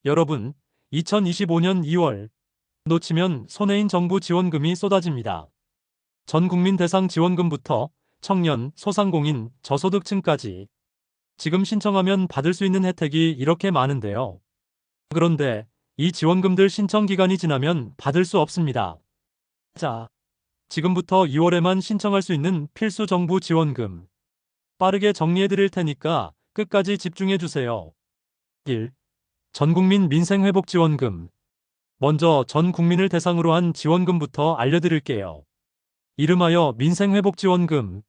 여러분, 2025년 2월 놓치면 손해인 정부 지원금이 쏟아집니다. 전 국민 대상 지원금부터 청년, 소상공인, 저소득층까지 지금 신청하면 받을 수 있는 혜택이 이렇게 많은데요. 그런데 이 지원금들 신청 기간이 지나면 받을 수 없습니다. 자, 지금부터 2월에만 신청할 수 있는 필수 정부 지원금 빠르게 정리해 드릴 테니까 끝까지 집중해 주세요. 1. 전국민 민생회복지원금. 먼저 전 국민을 대상으로 한 지원금부터 알려드릴게요. 이름하여 민생회복지원금.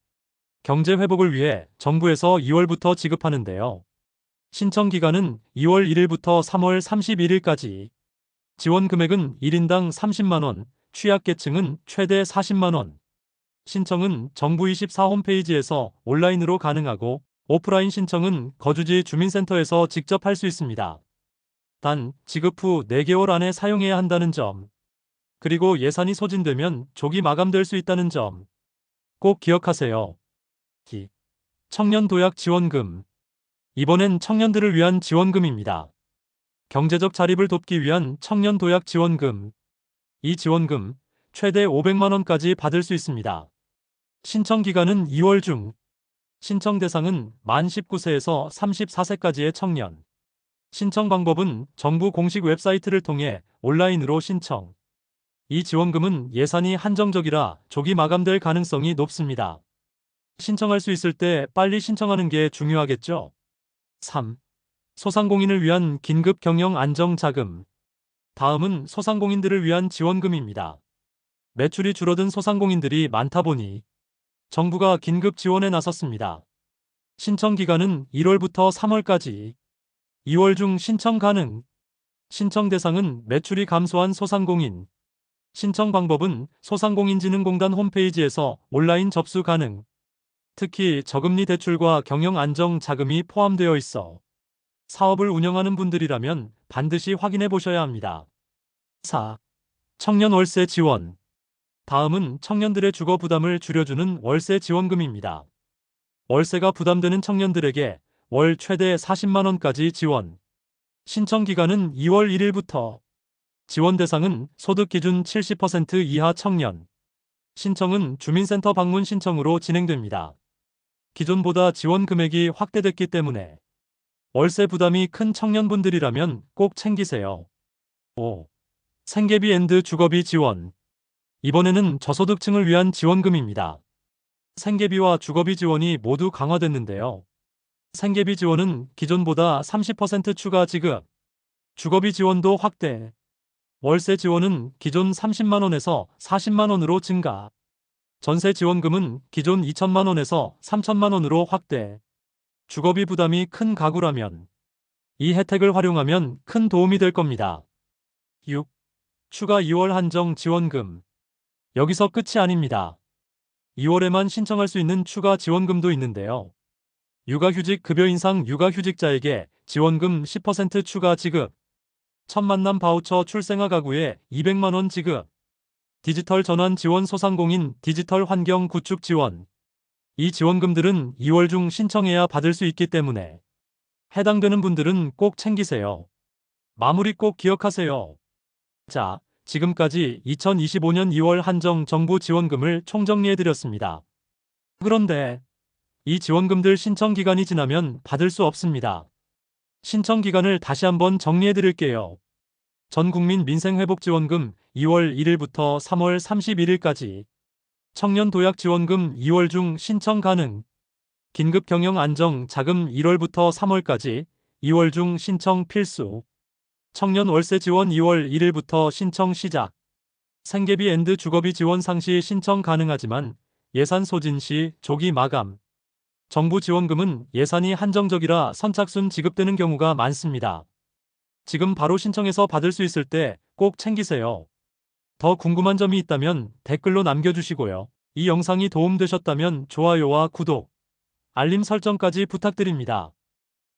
경제회복을 위해 정부에서 2월부터 지급하는데요. 신청 기간은 2월 1일부터 3월 31일까지. 지원 금액은 1인당 30만원, 취약계층은 최대 40만원. 신청은 정부 24 홈페이지에서 온라인으로 가능하고 오프라인 신청은 거주지 주민센터에서 직접 할 수 있습니다. 단, 지급 후 4개월 안에 사용해야 한다는 점, 그리고 예산이 소진되면 조기 마감될 수 있다는 점 꼭 기억하세요. 청년 도약 지원금. 이번엔 청년들을 위한 지원금입니다. 경제적 자립을 돕기 위한 청년 도약 지원금. 이 지원금 최대 500만원까지 받을 수 있습니다. 신청 기간은 2월 중. 신청 대상은 만 19세에서 34세까지의 청년. 신청 방법은 정부 공식 웹사이트를 통해 온라인으로 신청. 이 지원금은 예산이 한정적이라 조기 마감될 가능성이 높습니다. 신청할 수 있을 때 빨리 신청하는 게 중요하겠죠? 3. 소상공인을 위한 긴급 경영 안정 자금. 다음은 소상공인들을 위한 지원금입니다. 매출이 줄어든 소상공인들이 많다 보니 정부가 긴급 지원에 나섰습니다. 신청 기간은 1월부터 3월까지. 2월 중 신청 가능. 신청 대상은 매출이 감소한 소상공인. 신청 방법은 소상공인진흥공단 홈페이지에서 온라인 접수 가능. 특히 저금리 대출과 경영 안정 자금이 포함되어 있어 사업을 운영하는 분들이라면 반드시 확인해 보셔야 합니다. 4. 청년 월세 지원. 다음은 청년들의 주거 부담을 줄여주는 월세 지원금입니다. 월세가 부담되는 청년들에게 월 최대 40만원까지 지원. 신청 기간은 2월 1일부터. 지원 대상은 소득 기준 70% 이하 청년. 신청은 주민센터 방문 신청으로 진행됩니다. 기존보다 지원 금액이 확대됐기 때문에 월세 부담이 큰 청년분들이라면 꼭 챙기세요. 5. 생계비 앤드 주거비 지원. 이번에는 저소득층을 위한 지원금입니다. 생계비와 주거비 지원이 모두 강화됐는데요. 생계비 지원은 기존보다 30% 추가 지급, 주거비 지원도 확대, 월세 지원은 기존 30만원에서 40만원으로 증가, 전세 지원금은 기존 2천만원에서 3천만원으로 확대. 주거비 부담이 큰 가구라면 이 혜택을 활용하면 큰 도움이 될 겁니다. 6. 추가 2월 한정 지원금. 여기서 끝이 아닙니다. 2월에만 신청할 수 있는 추가 지원금도 있는데요. 육아휴직 급여 인상 육아휴직자에게 지원금 10% 추가 지급, 첫 만남 바우처 출생아 가구에 200만원 지급, 디지털 전환 지원 소상공인 디지털 환경 구축 지원. 이 지원금들은 2월 중 신청해야 받을 수 있기 때문에 해당되는 분들은 꼭 챙기세요. 마무리 꼭 기억하세요. 자, 지금까지 2025년 2월 한정 정부 지원금을 총정리해드렸습니다. 그런데 이 지원금들 신청 기간이 지나면 받을 수 없습니다. 신청 기간을 다시 한번 정리해드릴게요. 전국민 민생회복지원금 2월 1일부터 3월 31일까지. 청년 도약 지원금 2월 중 신청 가능. 긴급 경영 안정 자금 1월부터 3월까지. 2월 중 신청 필수. 청년 월세 지원 2월 1일부터 신청 시작. 생계비 앤드 주거비 지원 상시 신청 가능하지만 예산 소진 시 조기 마감. 정부 지원금은 예산이 한정적이라 선착순 지급되는 경우가 많습니다. 지금 바로 신청해서 받을 수 있을 때 꼭 챙기세요. 더 궁금한 점이 있다면 댓글로 남겨주시고요. 이 영상이 도움되셨다면 좋아요와 구독, 알림 설정까지 부탁드립니다.